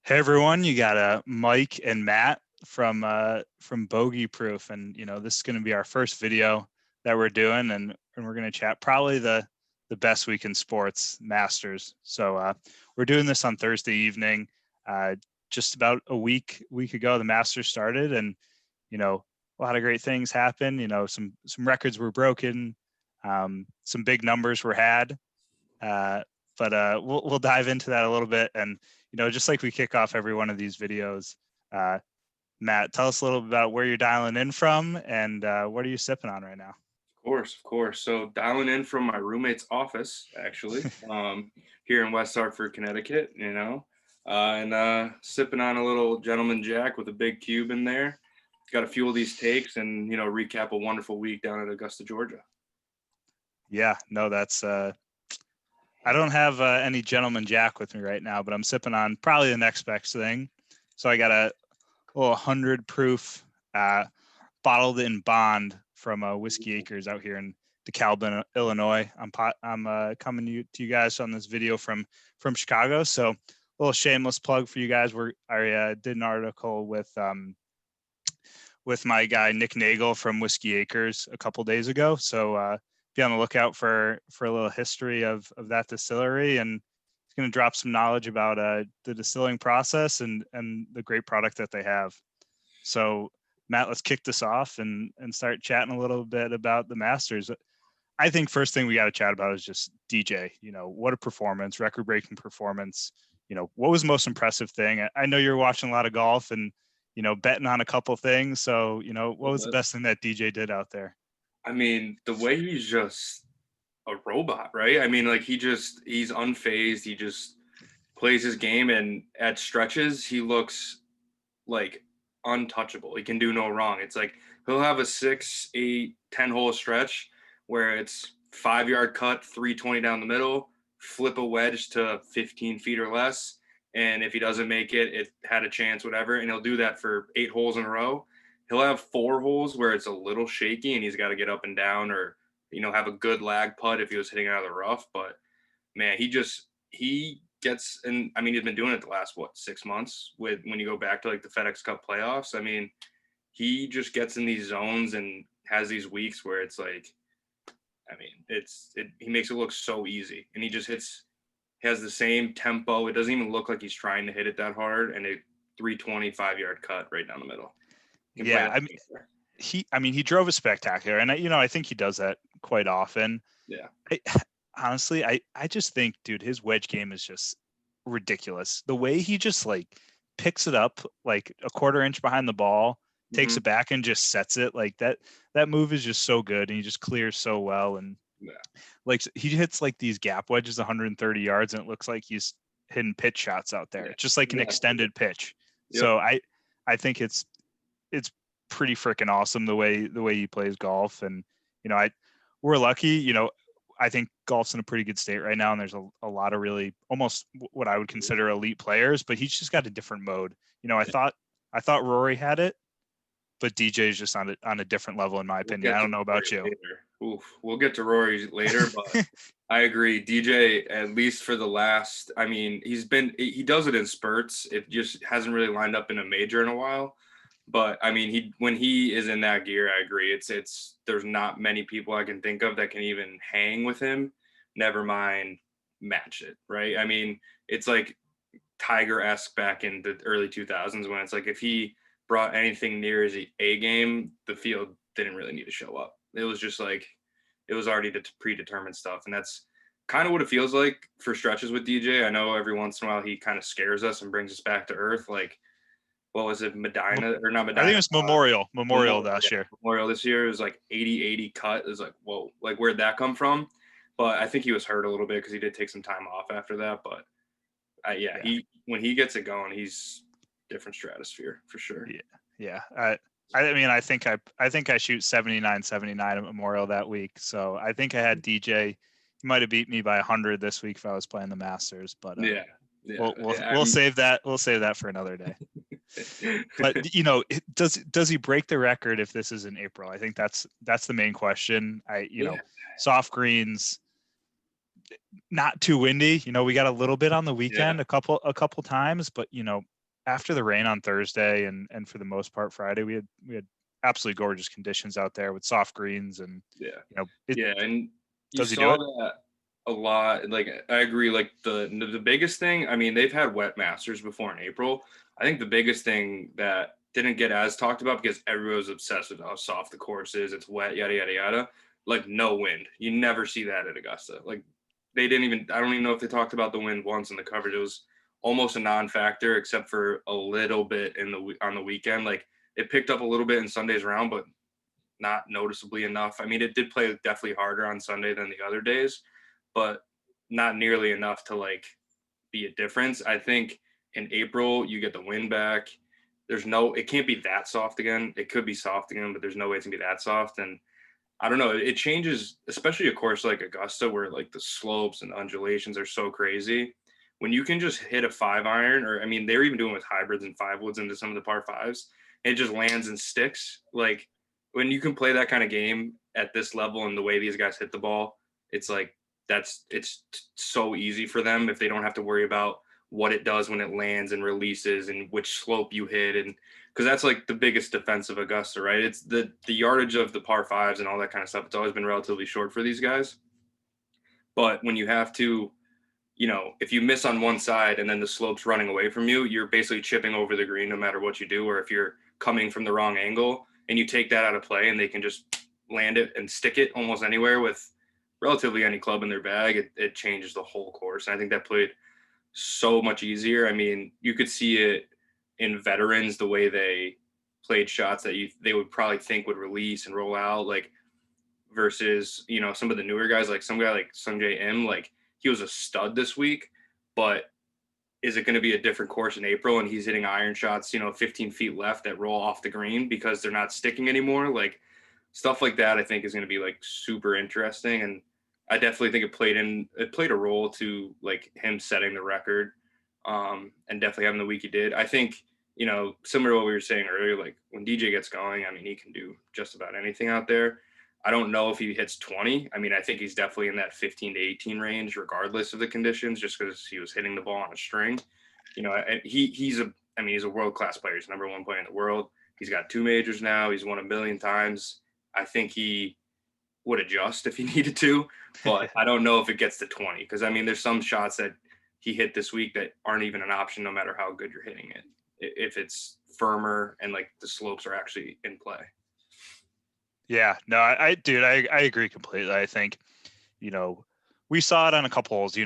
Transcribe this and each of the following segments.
Hey everyone, you got Mike and Matt from BogeyProof, and this is going to be our first video that we're doing, and we're going to chat probably the best week in sports, Masters. So we're doing this on Thursday evening. Just about a week ago, the Masters started, and a lot of great things happened. Some records were broken, some big numbers were had. But we'll dive into that a little bit. And, just like we kick off every one of these videos, Matt, tell us a little bit about where you're dialing in from and what are you sipping on right now? Of course. So dialing in from my roommate's office, actually, here in West Hartford, Connecticut, and sipping on a little Gentleman Jack with a big cube in there. Got a few of these takes and, recap a wonderful week down at Augusta, Georgia. Yeah, no, that's I don't have any Gentleman Jack with me right now, but I'm sipping on probably the next best thing. So I got a little 100 proof bottled in bond from Whiskey Acres out here in DeKalb, Illinois. I'm coming to you guys on this video from Chicago. So a little shameless plug for you guys. I did an article with my guy Nick Nagel from Whiskey Acres a couple days ago. So be on the lookout for a little history of that distillery, and it's going to drop some knowledge about the distilling process and the great product that they have. So Matt, let's kick this off and start chatting a little bit about the Masters. I think first thing we got to chat about is just DJ. What a performance, record-breaking performance. What was the most impressive thing? I know you're watching a lot of golf and betting on a couple things. So what was the best thing that DJ did out there? I mean, the way he's just a robot, right? I mean, like he's unfazed. He just plays his game, and at stretches, he looks like untouchable. He can do no wrong. It's like he'll have a 6, 8, 10 hole stretch where it's 5-yard cut, 320 down the middle, flip a wedge to 15 feet or less. And if he doesn't make it, it had a chance, whatever. And he'll do that for 8 holes in a row. He'll have 4 holes where it's a little shaky and he's got to get up and down or, have a good lag putt if he was hitting out of the rough. But man, he gets, and I mean, he's been doing it the last 6 months when you go back to like the FedEx Cup playoffs. I mean, he just gets in these zones and has these weeks where it's like, I mean, he makes it look so easy, and he has the same tempo. It doesn't even look like he's trying to hit it that hard, and a 325-yard cut right down the middle. Yeah, he drove a spectacular, and I think he does that quite often. Yeah. Honestly, I just think, dude, his wedge game is just ridiculous. The way he just like picks it up like a quarter inch behind the ball, takes it back and just sets it like that. That move is just so good, and he just clears so well. And like he hits like these gap wedges 130 yards, and it looks like he's hitting pitch shots out there. It's just like an extended pitch. Yep. So I think it's pretty freaking awesome the way he plays golf. And we're lucky. I think golf's in a pretty good state right now, and there's a lot of really almost what I would consider elite players, but he's just got a different mode. I thought Rory had it, but DJ is just on a different level, in my opinion. I don't know about you. Oof, we'll get to Rory later, but I agree. DJ, at least for the last, I mean, he does it in spurts. It just hasn't really lined up in a major in a while. But I mean, when he is in that gear, I agree. There's not many people I can think of that can even hang with him. Never mind match it, right? I mean, it's like Tiger-esque back in the early 2000s when it's like if he brought anything near his A game, the field didn't really need to show up. It was just like it was already predetermined stuff, and that's kind of what it feels like for stretches with DJ. I know every once in a while he kind of scares us and brings us back to earth, like. What was it, Medina or not Medina? I think it was Memorial last year. Memorial this year. It was like 80-80 cut. It was like, whoa, like where'd that come from? But I think he was hurt a little bit because he did take some time off after that. But when he gets it going, he's different stratosphere for sure. Yeah. I mean, I think I shoot 79-79 at Memorial that week. So I think I had DJ. He might have beat me by 100 this week if I was playing the Masters, but we'll save that. We'll save that for another day. But does he break the record if this is in April? I think that's the main question. Soft greens, not too windy. We got a little bit on the weekend, a couple times, but after the rain on Thursday and for the most part Friday, we had absolutely gorgeous conditions out there with soft greens and Yeah. you know it. Yeah, and you Does he do saw it? that a lot. Like I agree. Like the biggest thing. I mean, they've had wet Masters before in April. I think the biggest thing that didn't get as talked about because everyone was obsessed with how soft the course is. It's wet, yada yada yada. Like no wind. You never see that at Augusta. Like they didn't even. I don't even know if they talked about the wind once in the coverage. It was almost a non-factor, except for a little bit on the weekend. Like it picked up a little bit in Sunday's round, but not noticeably enough. I mean, it did play definitely harder on Sunday than the other days, but not nearly enough to like be a difference. I think in April you get the wind back. It can't be that soft again. It could be soft again, but there's no way it's gonna be that soft. And I don't know, it changes, especially a course like Augusta where like the slopes and undulations are so crazy. When you can just hit a 5-iron, or I mean, they're even doing with hybrids and 5 woods into some of the par fives, it just lands and sticks. Like when you can play that kind of game at this level and the way these guys hit the ball, it's like it's so easy for them if they don't have to worry about what it does when it lands and releases and which slope you hit. And because that's like the biggest defense of Augusta, right? It's the yardage of the par fives and all that kind of stuff. It's always been relatively short for these guys. But when you have to, if you miss on one side and then the slope's running away from you, you're basically chipping over the green no matter what you do. Or if you're coming from the wrong angle and you take that out of play and they can just land it and stick it almost anywhere with relatively any club in their bag, it changes the whole course. And I think that played so much easier. I mean, you could see it in veterans, the way they played shots that they would probably think would release and roll out, like versus, some of the newer guys, like some guy like Sungjae Im, like he was a stud this week, but is it going to be a different course in April and he's hitting iron shots, 15 feet left that roll off the green because they're not sticking anymore? Like stuff like that, I think is going to be like super interesting. And I definitely think it played a role to like him setting the record, and definitely having the week he did. I think, similar to what we were saying earlier, like when DJ gets going, I mean, he can do just about anything out there. I don't know if he hits 20. I mean, I think he's definitely in that 15 to 18 range, regardless of the conditions, just because he was hitting the ball on a string. He's a world-class player. He's number one player in the world. He's got 2 majors now. He's won a million times. I think he would adjust if he needed to, but I don't know if it gets to 20 because I mean, there's some shots that he hit this week that aren't even an option no matter how good you're hitting it, if it's firmer and like the slopes are actually in play. Yeah, no, I agree completely. I think, we saw it on a couple holes,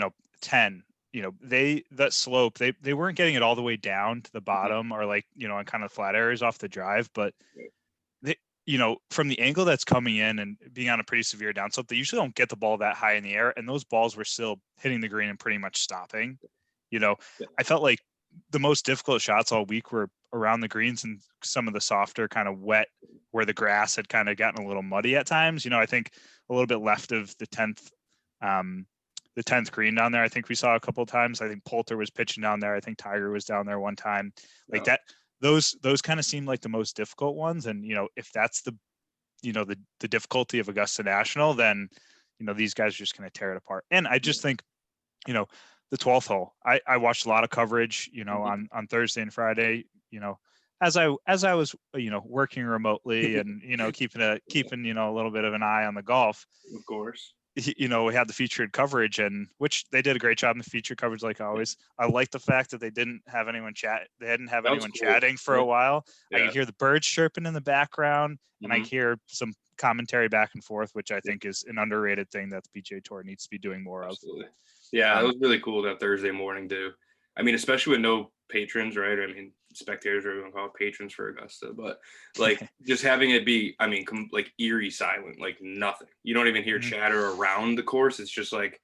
10, that slope, they weren't getting it all the way down to the bottom or like, on kind of flat areas off the drive, but they, from the angle that's coming in and being on a pretty severe downslope, they usually don't get the ball that high in the air. And those balls were still hitting the green and pretty much stopping. I felt like the most difficult shots all week were around the greens and some of the softer kind of wet where the grass had kind of gotten a little muddy at times. I think a little bit left of the 10th green down there, I think we saw a couple of times. I think Poulter was pitching down there. I think Tiger was down there one time. Like that, those kind of seem like the most difficult ones. And, if that's the difficulty of Augusta National, then, these guys are just going to tear it apart. And I just think, the 12th hole, I watched a lot of coverage, on Thursday and Friday, as I was, working remotely and, keeping a little bit of an eye on the golf. Of course. We had the featured coverage, and which they did a great job in the featured coverage, like always. I like the fact that they didn't have anyone chat. They hadn't have anyone chatting for a while. Yeah. I could hear the birds chirping in the background, and I could hear some commentary back and forth, which I think is an underrated thing that the PGA Tour needs to be doing more Absolutely. of. Yeah, that was really cool that Thursday morning too. I mean, especially with no patrons, right? I mean, spectators, or everyone call it patrons for Augusta, but like just having it be, I mean, like eerie silent, like nothing. You don't even hear chatter around the course. It's just like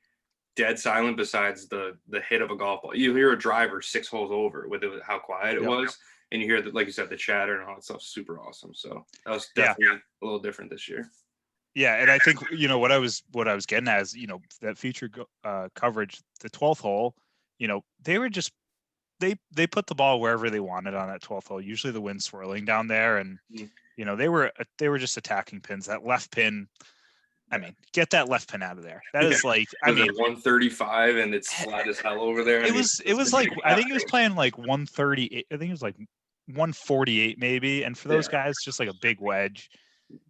dead silent besides the hit of a golf ball. You hear a driver 6 holes over with how quiet it was. And you hear that, like you said, the chatter and all that stuff. Super awesome. So that was definitely a little different this year. Yeah, and I think what I was getting at is that feature coverage, the 12th hole, they were just they put the ball wherever they wanted on that 12th hole. Usually the wind swirling down there, and they were just attacking pins. That left pin, I mean, get that left pin out of there. That is like, I mean, 135 and it's flat as hell over there. It was like, I think he was playing like 138. I think it was like 148 maybe. And for those guys, just like a big wedge,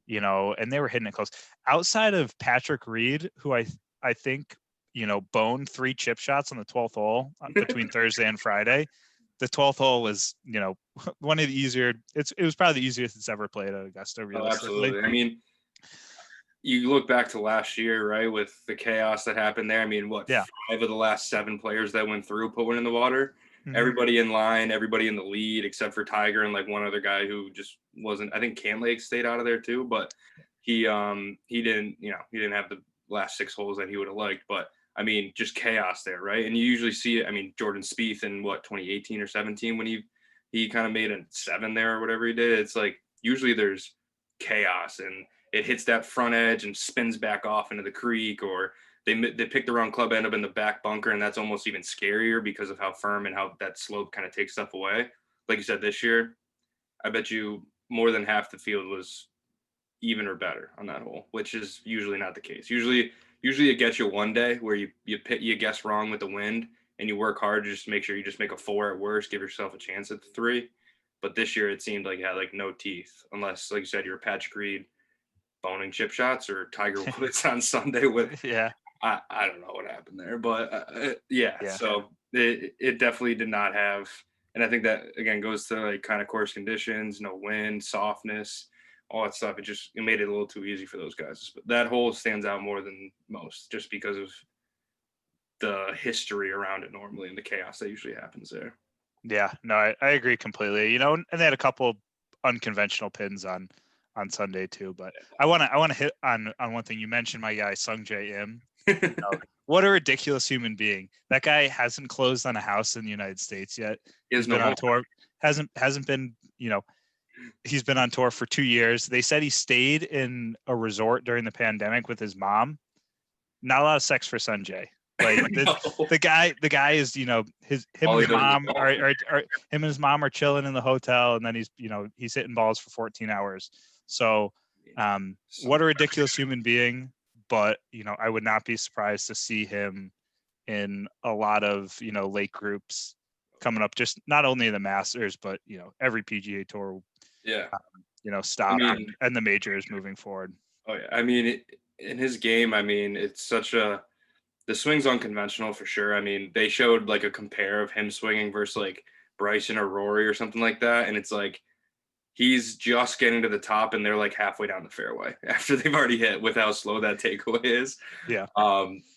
and they were hitting it close. Outside of Patrick Reed, who I think, boned 3 chip shots on the 12th hole between Thursday and Friday. The 12th hole was, one of the easier. It was probably the easiest it's ever played at Augusta, realistically. Oh, absolutely. I mean, you look back to last year, right, with the chaos that happened there. I mean, 5 of the last 7 players that went through put one in the water. Mm-hmm. Everybody in line, everybody in the lead, except for Tiger and like one other guy who just wasn't. I think Cam Lake stayed out of there too, but he didn't have the last 6 holes that he would have liked. But I mean, just chaos there, right? And you usually see it. I mean, Jordan Spieth in 2018 or 17 when he kind of made a 7 there or whatever he did. It's like usually there's chaos and it hits that front edge and spins back off into the creek, or they pick the wrong club, end up in the back bunker, and that's almost even scarier because of how firm and how that slope kind of takes stuff away. Like you said, this year, I bet you more than half the field was even or better on that hole, which is usually not the case. Usually it gets you one day where you guess wrong with the wind and you work hard to just make sure you just make a 4 at worst, give yourself a chance at the 3. But this year it seemed like it had like no teeth, unless, like you said, you're Patrick Reed boning chip shots or Tiger Woods on Sunday with I don't know what happened there, but so it definitely did not have, and I think that again goes to like kind of course conditions, no wind, softness, all that stuff. It made it a little too easy for those guys. But that hole stands out more than most just because of the history around it normally and the chaos that usually happens there. Yeah, no, I agree completely. And they had a couple unconventional pins on Sunday too, but I want to hit on one thing. You mentioned my guy Sungjae Im. What a ridiculous human being. That guy hasn't closed on a house in the United States yet. He's been on tour. Hasn't been, he's been on tour for 2 years. They said he stayed in a resort during the pandemic with his mom. Not a lot of sex for Sungjae. Like the guy is, him and his mom are chilling in the hotel, and then he's hitting balls for 14 hours. So what a ridiculous human being. But, I would not be surprised to see him in a lot of, late groups coming up, just not only the Masters, but, every PGA Tour, stop and the majors moving forward. Oh, yeah. I mean, in his game, I mean, it's the swing's unconventional for sure. I mean, they showed like a compare of him swinging versus like Bryson or Rory or something like that. And it's like, he's just getting to the top and they're like halfway down the fairway after they've already hit with how slow that takeaway is. Yeah.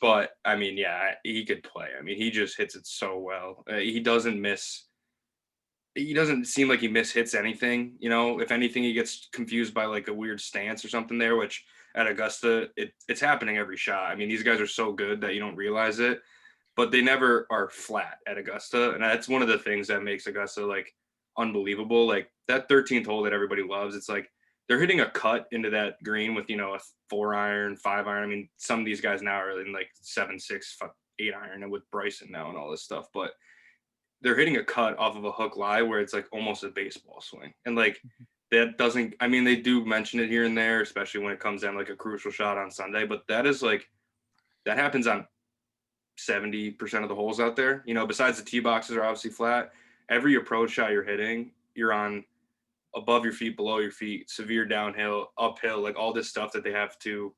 But I mean, he could play. I mean, he just hits it so well. He doesn't seem like he mishits anything. If anything, he gets confused by like a weird stance or something there, which at Augusta, it's happening every shot. I mean, these guys are so good that you don't realize it, but they never are flat at Augusta. And that's one of the things that makes Augusta like unbelievable. Like that 13th hole that everybody loves, it's like they're hitting a cut into that green with, a 4-iron, 5-iron. I mean, some of these guys now are in like 7-6, 8-iron and with Bryson now and all this stuff, but they're hitting a cut off of a hook lie where it's like almost a baseball swing. And like, that doesn't, I mean, they do mention it here and there, especially when it comes down like a crucial shot on Sunday, but that is like, that happens on 70% of the holes out there. Besides the tee boxes are obviously flat, every approach shot you're hitting, you're on above your feet, below your feet, severe downhill, uphill, like all this stuff that they have to,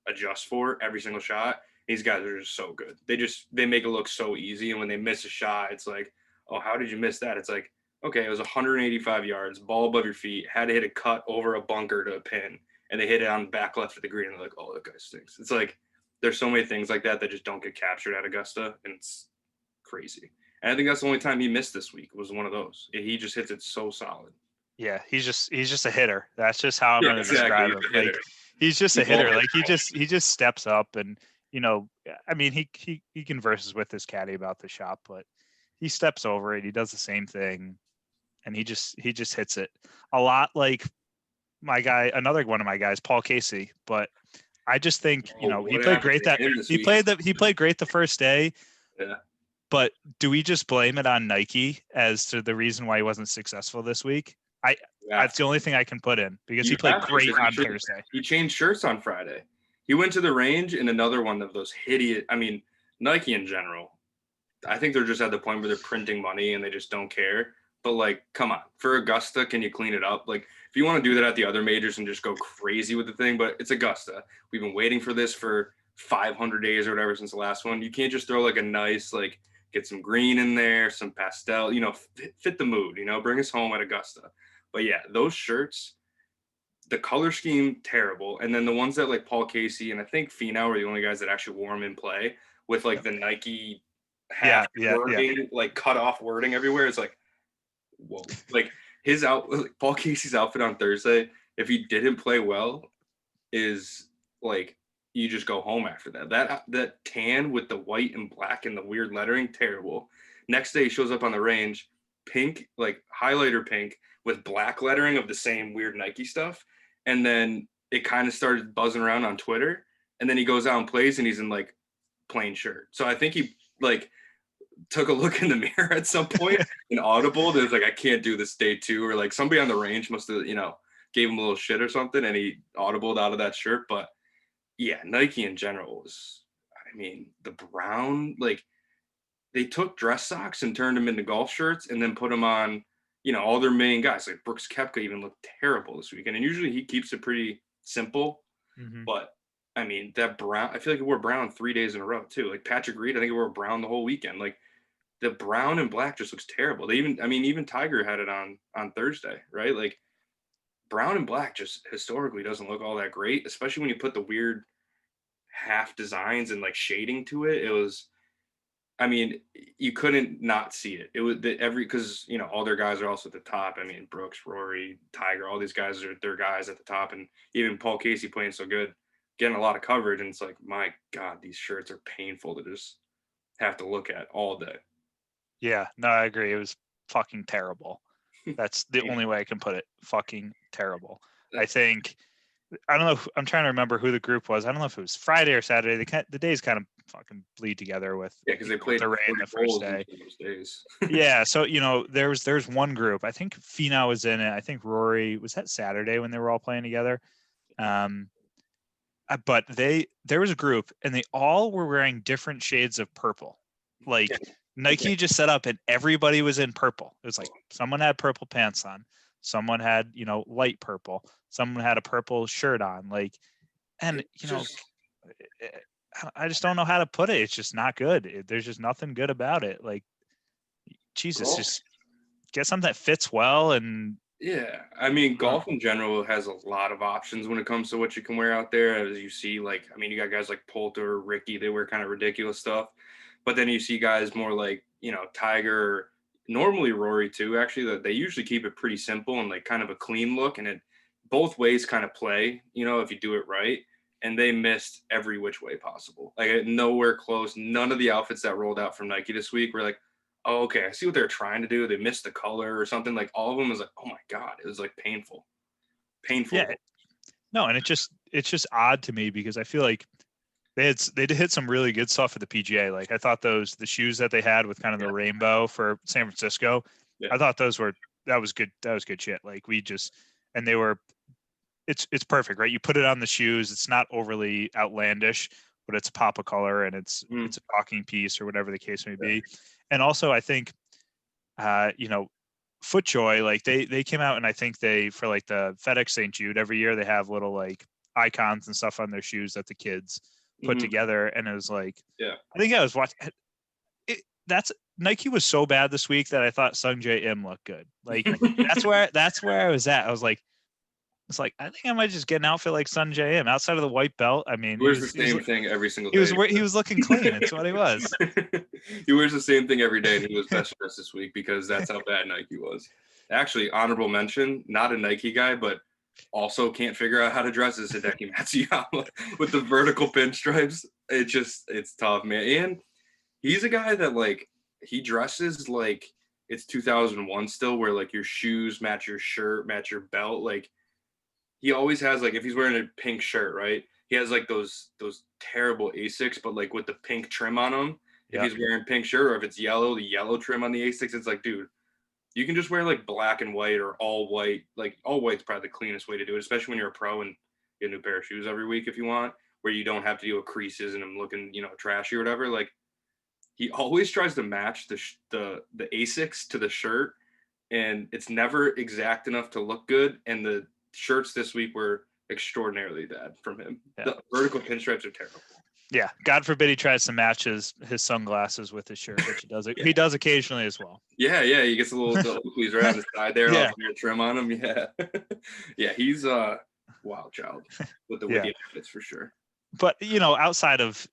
adjust for every single shot. These guys are just so good. They make it look so easy. And when they miss a shot, it's like, oh, how did you miss that? It's like, okay, it was 185 yards, ball above your feet, had to hit a cut over a bunker to a pin, and they hit it on the back left of the green, and they're like, oh, that guy stinks. It's like, there's so many things like that just don't get captured at Augusta, and it's crazy. And I think that's the only time he missed this week was one of those. He just hits it so solid. Yeah, he's just a hitter. That's just how I'm going to describe him. Like, he's just a hitter. Like he just steps up, and I mean, he converses with his caddy about the shot, but he steps over it. He does the same thing, and he just hits it a lot like my guy, another one of my guys, Paul Casey. But I just think he played great he played great the first day. Yeah. But do we just blame it on Nike as to the reason why he wasn't successful this week? That's the only thing I can put in, because he played great on Thursday. He changed shirts on Friday. He went to the range in another one of those hideous. I mean, Nike in general. I think they're just at the point where they're printing money and they just don't care. But like, come on, for Augusta, can you clean it up? Like, if you want to do that at the other majors and just go crazy with the thing, but it's Augusta. We've been waiting for this for 500 days or whatever since the last one. You can't just throw like a nice, like, get some green in there, some pastel, fit the mood, bring us home at Augusta. But yeah, those shirts, the color scheme, terrible. And then the ones that like Paul Casey and I think Finau were the only guys that actually wore them in play with like the Nike half wording, like cut off wording everywhere. It's like, whoa. Like Paul Casey's outfit on Thursday, if he didn't play well, is like you just go home after that. That tan with the white and black and the weird lettering, terrible. Next day he shows up on the range, pink, like highlighter pink with black lettering of the same weird Nike stuff. And then it kind of started buzzing around on Twitter. And then he goes out and plays and he's in like plain shirt. So I think he like took a look in the mirror at some point and audible. There's like, I can't do this day 2, or like somebody on the range must have, gave him a little shit or something. And he audibled out of that shirt. But yeah, Nike in general was, I mean, the brown, like they took dress socks and turned them into golf shirts and then put them on, all their main guys. Like Brooks Koepka even looked terrible this weekend. And usually he keeps it pretty simple. Mm-hmm. But I mean, that brown, I feel like he wore brown 3 days in a row too. Like Patrick Reed, I think he wore brown the whole weekend. Like the brown and black just looks terrible. Even Tiger had it on Thursday, right? Like brown and black just historically doesn't look all that great, especially when you put the weird half designs and like shading to it. It was, I mean, you couldn't not see it. It was because all their guys are also at the top. I mean, Brooks, Rory, Tiger, all these guys are their guys at the top, and even Paul Casey playing so good, getting a lot of coverage. And it's like, my God, these shirts are painful to just have to look at all day. Yeah, no, I agree. It was fucking terrible. That's the only way I can put it. Fucking terrible. I think. I don't know. I'm trying to remember who the group was. I don't know if it was Friday or Saturday. The days kind of fucking bleed together with because they played the rain the first day. Those days. Yeah, so there's one group. I think Finau was in it. I think Rory was that Saturday when they were all playing together. But there was a group and they all were wearing different shades of purple. Like Nike just set up and everybody was in purple. It was like someone had purple pants on. Someone had, light purple. Someone had a purple shirt on. Like, and, I just don't know how to put it. It's just not good. There's just nothing good about it. Like, Jesus, just get something that fits well. And yeah, I mean, golf in general has a lot of options when it comes to what you can wear out there. As you see, like, I mean, you got guys like Poulter, Ricky, they wear kind of ridiculous stuff. But then you see guys more like, Tiger, normally Rory too, actually, that they usually keep it pretty simple and like kind of a clean look, and it both ways kind of play, if you do it right. And they missed every which way possible. Like nowhere close. None of the outfits that rolled out from Nike this week were like, oh, okay, I see what they're trying to do. They missed the color or something. Like all of them was like, oh my God, it was like painful. Yeah. No, and it's just odd to me because I feel like they did hit some really good stuff at the PGA. Like I thought the shoes that they had with kind of the rainbow for San Francisco, I thought that was good. That was good shit. Like it's perfect, right? You put it on the shoes. It's not overly outlandish, but it's a pop of color and it's a talking piece or whatever the case may be. And also I think, FootJoy, like they came out and I think they, for like the FedEx St. Jude every year, they have little like icons and stuff on their shoes that the kids put together. And it was like, I think I was watching Nike was so bad this week that I thought Sungjae Im looked good. Like that's where I was at. I was like, I think I might just get an outfit like Sungjae Im outside of the white belt. I mean, he wears the same thing every single day. He was looking clean. That's what he was. He wears the same thing every day, and he was best dressed this week because that's how bad Nike was. Actually, honorable mention, not a Nike guy, but also can't figure out how to dress is Hideki Matsuyama with the vertical pinstripes. It's tough, man. And he's a guy that like he dresses like it's 2001 still, where like your shoes match your shirt, match your belt, like. He always has like if he's wearing a pink shirt, right? He has like those terrible Asics, but like with the pink trim on them. If he's wearing pink shirt, or if it's yellow, the yellow trim on the Asics, it's like, dude, you can just wear like black and white or all white. Like all white's probably the cleanest way to do it, especially when you're a pro and get a new pair of shoes every week if you want. where you don't have to deal with creases and him looking, trashy or whatever. Like, he always tries to match the Asics to the shirt, and it's never exact enough to look good. And the shirts this week were extraordinarily bad from him. Yeah. The vertical pinstripes are terrible. Yeah, God forbid he tries to match his sunglasses with his shirt, which he does. He does occasionally as well. Yeah, he gets a little Oakleys right on the side there, Yeah. trim on him. Yeah, yeah, he's a wild child with the outfits for sure. But outside of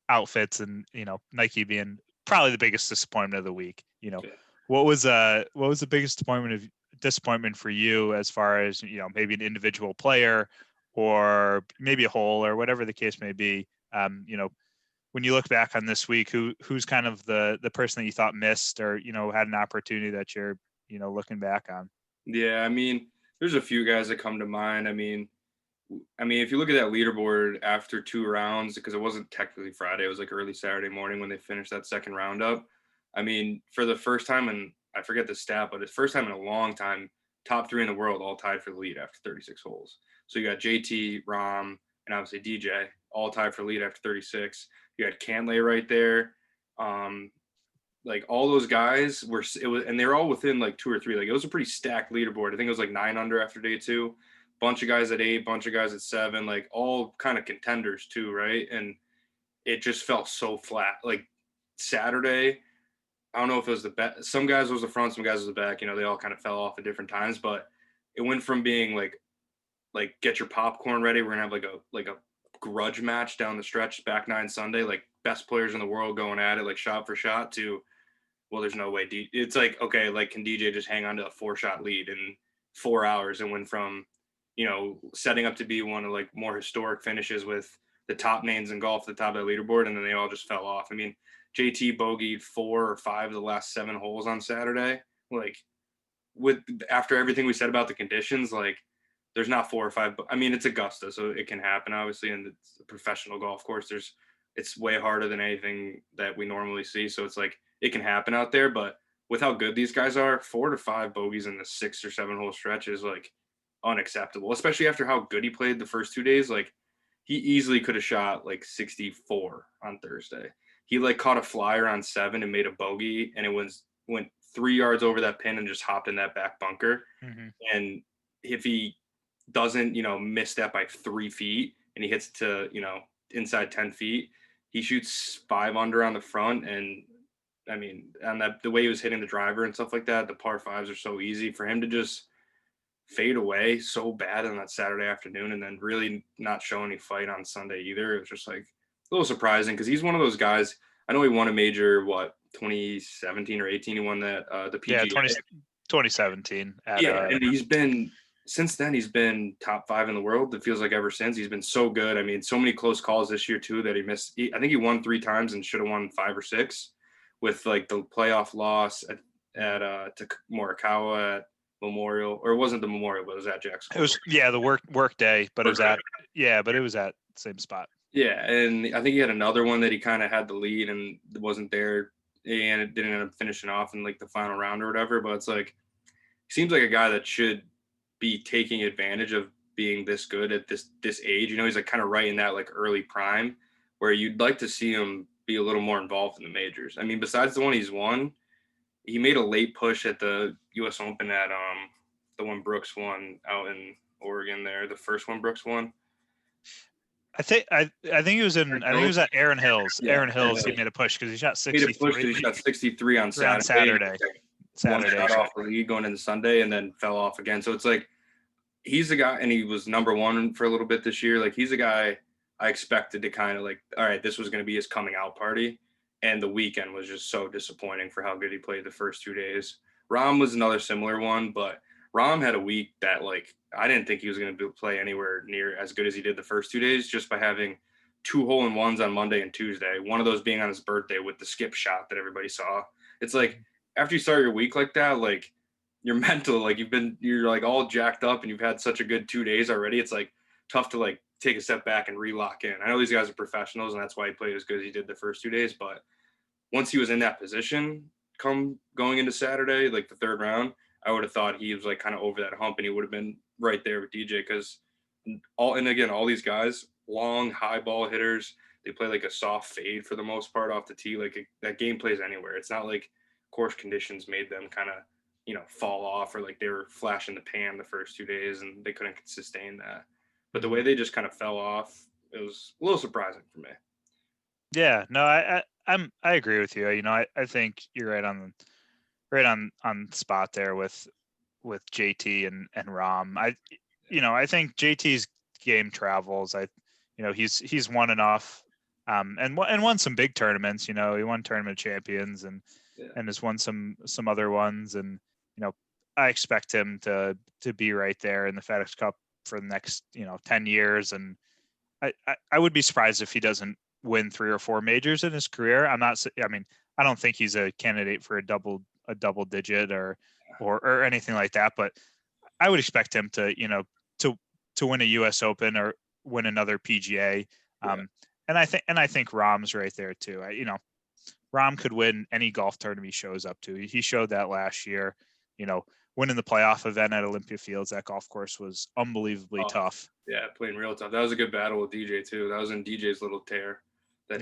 outfits and Nike being probably the biggest disappointment of the week, what was the biggest disappointment for you as far as maybe an individual player or maybe a whole or whatever the case may be? When you look back on this week, who's kind of the person that you thought missed or had an opportunity that you're looking back on? Yeah, I mean, there's a few guys that come to mind. I mean, if you look at that leaderboard after 2 rounds, because it wasn't technically Friday, it was like early Saturday morning when they finished that second roundup. I mean, for the first time, and I forget the stat, but it's first time in a long time, top 3 in the world all tied for the lead after 36 holes. So you got JT, Rom, and obviously DJ all tied for the lead after 36. You had Cantlay right there. Like all those guys and they're all within like 2 or 3. Like it was a pretty stacked leaderboard. I think it was like 9 under after day 2. Bunch of guys at 8, bunch of guys at 7, like all kind of contenders too, right? And it just felt so flat. Like Saturday, I don't know if it was the back. Some guys was the front, some guys was the back. They all kind of fell off at different times, but it went from being like get your popcorn ready. We're gonna have like a grudge match down the stretch, back 9 Sunday, like best players in the world going at it, like shot for shot. To well, there's no way. It's like, okay, like can DJ just hang on to a 4-shot lead in 4 hours and went from setting up to be one of like more historic finishes with the top names in golf at the top of the leaderboard, and then they all just fell off. I mean, JT bogeyed 4 or 5 of the last 7 holes on Saturday. Like after everything we said about the conditions, like there's not 4 or 5. I mean, it's Augusta, so it can happen, obviously, and it's a professional golf course. It's way harder than anything that we normally see. So it's like it can happen out there, but with how good these guys are, 4 to 5 bogeys in the 6 or 7 hole stretch is like unacceptable, especially after how good he played the first 2 days. Like he easily could have shot like 64 on Thursday. He like caught a flyer on 7 and made a bogey, and it went 3 yards over that pin and just hopped in that back bunker. Mm-hmm. And if he doesn't, miss that by 3 feet and he hits to, inside 10 feet, he shoots 5 under on the front. And I mean, on the way he was hitting the driver and stuff like that, the par 5s are so easy for him to just fade away so bad on that Saturday afternoon and then really not show any fight on Sunday either. It was just like a little surprising because he's one of those guys. I know he won a major, 2017 or 18, he won that the PGA. Yeah, 2017. And since then he's been top 5 in the world. It feels like ever since. He's been so good. I mean, so many close calls this year too that he missed. I think he won 3 times and should have won 5 or 6 with like the playoff loss at to Morikawa at Memorial, or it wasn't the Memorial, but it was at Jackson. It was the work day, but it was at the same spot. Yeah, and I think he had another one that he kind of had the lead and wasn't there, and it didn't end up finishing off in like the final round or whatever. But it's like he seems like a guy that should be taking advantage of being this good at this age. He's like kind of right in that like early prime where you'd like to see him be a little more involved in the majors. I mean, besides the one he's won, he made a late push at the U.S. Open at the one Brooks won out in Oregon there, the first one Brooks won. I think he was in. I think it was at Aaron Hills. Yeah, Aaron Hills. He made a push because he shot 63. He shot 63 on Saturday. Shot off the lead going into Sunday and then fell off again. So it's like he's a guy, and he was number 1 for a little bit this year. Like he's a guy I expected to kind of like, all right, this was going to be his coming out party. And the weekend was just so disappointing for how good he played the first 2 days. Rahm was another similar one, but Rahm had a week that like I didn't think he was going to play anywhere near as good as he did the first 2 days, just by having 2 hole-in-ones on Monday and Tuesday. One of those being on his birthday with the skip shot that everybody saw. It's like after you start your week like that, like you're mental, like you're like all jacked up and you've had such a good 2 days already. It's like tough to like take a step back and re-lock in. I know these guys are professionals and that's why he played as good as he did the first 2 days, but once he was in that position going into Saturday, like the third round, I would have thought he was like kind of over that hump and he would have been right there with DJ because all these guys, long high ball hitters. They play like a soft fade for the most part off the tee. That game plays anywhere. It's not like course conditions made them kind of fall off, or like they were flash in the pan the first 2 days and they couldn't sustain that. But the way they just kind of fell off, it was a little surprising for me. Yeah, no, I agree with you. I think you're right on spot there with JT and Rom. I think JT's game travels. He's won enough, and won some big tournaments. He won Tournament of Champions and has won some other ones. And I expect him to be right there in the FedEx Cup for the next 10 years. And I would be surprised if he doesn't win 3 or 4 majors in his career. I mean, I don't think he's a candidate for a double digit or anything like that, but I would expect him to to win a US Open or win another PGA. And I think Rahm's right there too. Rahm could win any golf tournament he shows up to. He showed that last year, winning the playoff event at Olympia Fields. That golf course was unbelievably tough. Yeah, playing real tough. That was a good battle with DJ too. That was in DJ's little tear. Like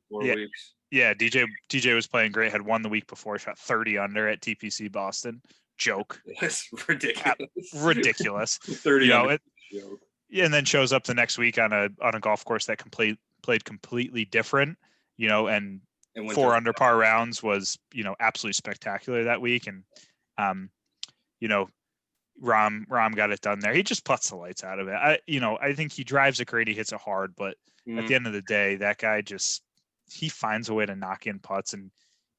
4 weeks. Yeah, DJ was playing great. Had won the week before. Shot 30 under at TPC Boston. Joke. It's ridiculous. Ridiculous. 30 under. Joke. Yeah, and then shows up the next week on a golf course that played completely different. And 4 under par rounds was absolutely spectacular that week. And Rahm got it done there. He just putts the lights out of it. I think he drives it great. He hits it hard, but at the end of the day, that guy he finds a way to knock in putts, and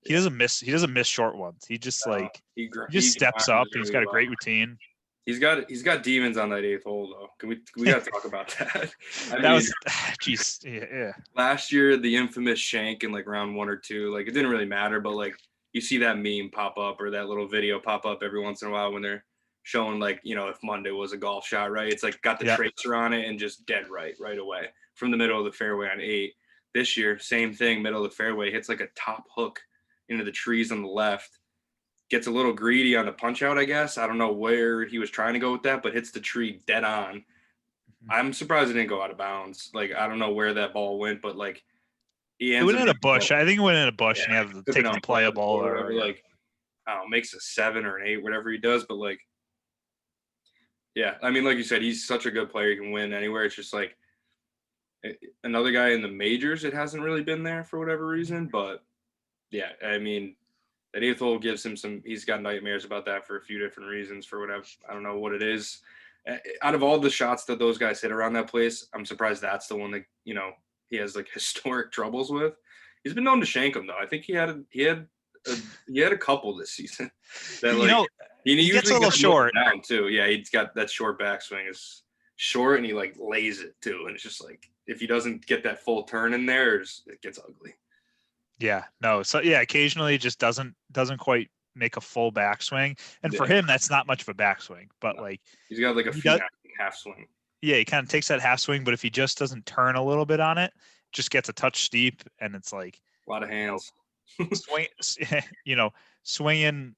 he doesn't miss short ones. He just he just steps up. And he's got a great routine. He's got demons on that 8th hole though. We got to talk about that. Yeah. Last year, the infamous shank in like round 1 or 2, like it didn't really matter, but like you see that meme pop up or that little video pop up every once in a while when they're showing like if Monday was a golf shot, right? It's like got the tracer on it and just dead right away from the middle of the fairway on 8. This year, same thing, middle of the fairway, hits like a top hook into the trees on the left. Gets a little greedy on the punch out, I guess. I don't know where he was trying to go with that, but hits the tree dead on. I'm surprised it didn't go out of bounds. Like, I don't know where that ball went, but like it went in a bush. I think it went in a bush, and you have to take the playable or whatever. Like, I don't know, makes a 7 or an 8, whatever he does. But like, yeah, I mean, like you said, he's such a good player. He can win anywhere. It's just like another guy in the majors. It hasn't really been there for whatever reason, but yeah, I mean, that 8th hole gives him he's got nightmares about that for a few different reasons, for whatever. I don't know what it is. Out of all the shots that those guys hit around that place, I'm surprised that's the one that, he has like historic troubles with. He's been known to shank them though. I think he had a couple this season that like, he gets a little short down too. Yeah. He's got that short backswing is short and he like lays it too. And it's just like, if he doesn't get that full turn in there, it gets ugly. Yeah, no. So yeah, occasionally just doesn't quite make a full backswing. And for him, that's not much of a backswing, but like he's got like a half swing. Yeah, he kind of takes that half swing, but if he just doesn't turn a little bit on it, just gets a touch steep, and it's like a lot of hands. Swinging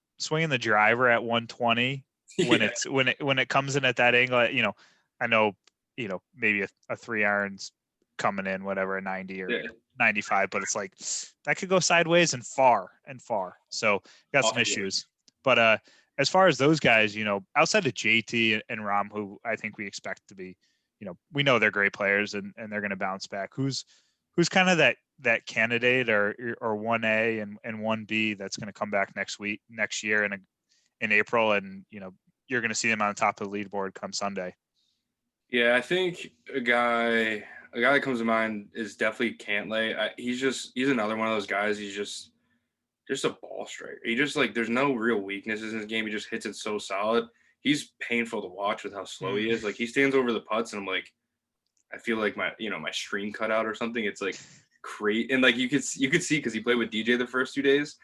the driver at 120 when it comes in at that angle. I know maybe a 3 irons coming in, whatever, a 90 or 95, but it's like that could go sideways and far. So got some issues. But as far as those guys, outside of JT and Rahm, who I think we expect to be, we know they're great players and they're going to bounce back. Who's kind of that candidate or 1A and 1B that's going to come back next year in April, and you're going to see them on top of the leaderboard come Sunday. Yeah, I think a guy that comes to mind is definitely Cantlay. He's another one of those guys. He's just a ball striker. He just like, there's no real weaknesses in his game. He just hits it so solid. He's painful to watch with how slow he is. Like he stands over the putts and I'm like, I feel like my stream cut out or something. It's like crazy. And like you could see, because he played with DJ the first 2 days,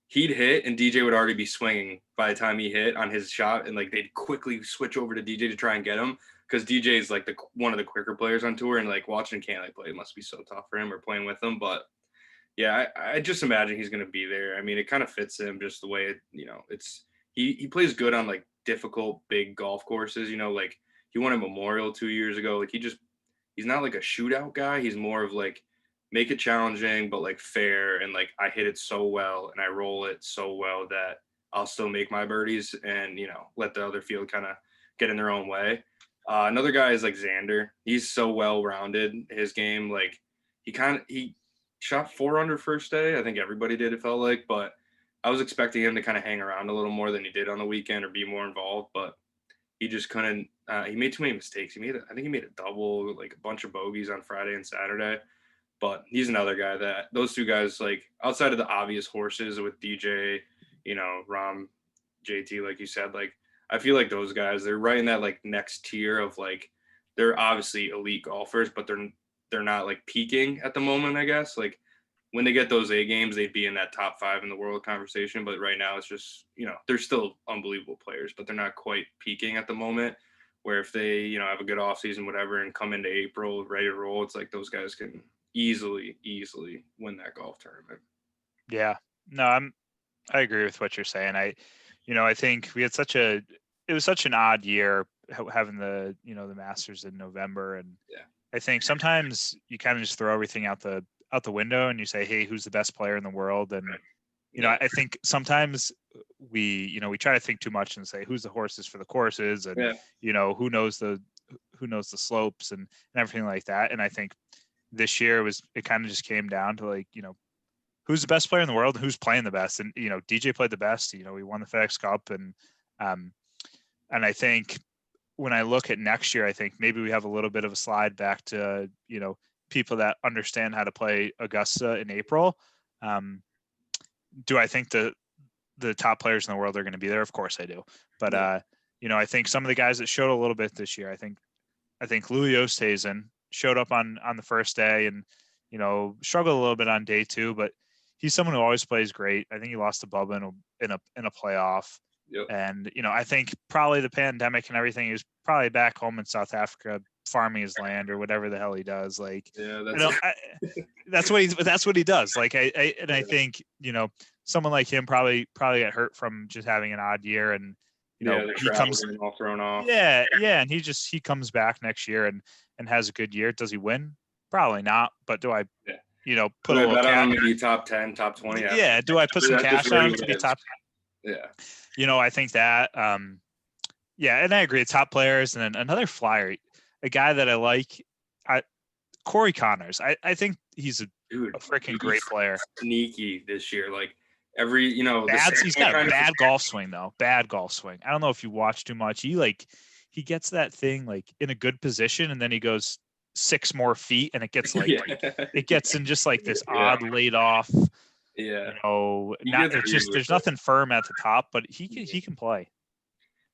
he'd hit and DJ would already be swinging by the time he hit on his shot. And like, they'd quickly switch over to DJ to try and get him. Because DJ is like one of the quicker players on tour, and like watching Cantlay play must be so tough for him, or playing with him. But yeah, I just imagine he's going to be there. I mean, it kind of fits him just the way he plays good on like difficult big golf courses. Like He won a Memorial 2 years ago. Like he's not like a shootout guy. He's more of like make it challenging, but like fair. And like I hit it so well and I roll it so well that I'll still make my birdies and, let the other field kind of get in their own way. Another guy is like Xander. He's so well rounded. His game, like he shot 4 under first day. I think everybody did, it felt like, but I was expecting him to kind of hang around a little more than he did on the weekend or be more involved, but he just couldn't. He made too many mistakes. I think he made a double, like a bunch of bogeys on Friday and Saturday. But he's another guy that those two guys, like outside of the obvious horses with DJ, Rom, JT, like you said, like I feel like those guys, they're right in that like next tier of like they're obviously elite golfers, but they're not like peaking at the moment, I guess. Like when they get those A games, they'd be in that top 5 in the world conversation. But right now it's just, they're still unbelievable players, but they're not quite peaking at the moment. Where if they, have a good offseason, whatever, and come into April ready to roll, it's like those guys can easily win that golf tournament. Yeah, no, I agree with what you're saying. I think we had it was such an odd year having the Masters in November. And yeah. I think sometimes you kind of just throw everything out the window and you say, hey, who's the best player in the world? And, I think sometimes we try to think too much and say, who's the horses for the courses? And, who knows the slopes and everything like that. And I think this year it kind of just came down to like, who's the best player in the world and who's playing the best. And, DJ played the best, we won the FedEx Cup. And I think when I look at next year, I think maybe we have a little bit of a slide back to, people that understand how to play Augusta in April. Do I think the top players in the world are going to be there? Of course I do. But, I think some of the guys that showed a little bit this year, I think Louis Oosthuizen showed up on the first day and, struggled a little bit on day 2, but he's someone who always plays great. I think he lost to Bubba in a playoff. Yep. And, I think probably the pandemic and everything, he was probably back home in South Africa farming his land or whatever the hell he does. Like, that's what he does. Like, I think, someone like him probably got hurt from just having an odd year. And, he comes all thrown off. Yeah. And he comes back next year and has a good year. Does he win? Probably not. But do I, put a little bet on him to be top 10, top 20? Yeah. Do I put some cash on him to be top? Yeah. I think that, and I agree. Top players. And then another flyer, a guy that I like, Corey Connors. I think he's a freaking great player. Sneaky this year. Like every, he's got a bad golf swing though. Bad golf swing. I don't know if you watch too much. He gets that thing like in a good position and then he goes 6 more feet and it gets like, it gets in just like this odd laid off. Yeah. There's nothing firm at the top, but he can play.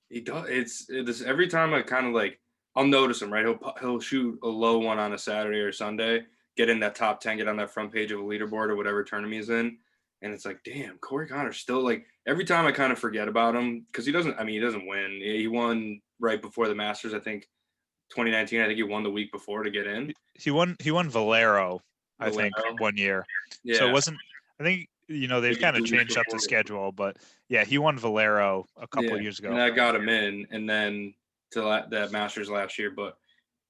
He does. It's every time I kind of like, I'll notice him, right? He'll shoot a low one on a Saturday or Sunday, get in that top 10, get on that front page of a leaderboard or whatever tournament he's in. And it's like, damn, Corey Connors still like every time I kind of forget about him because he doesn't win. He won right before the Masters, I think 2019. I think he won the week before to get in. He won Valero, I think, one year. Yeah. So it wasn't, I think, they've kind of changed up the schedule, but yeah, he won Valero a couple of years ago. And that got him in, and then to that Masters last year. But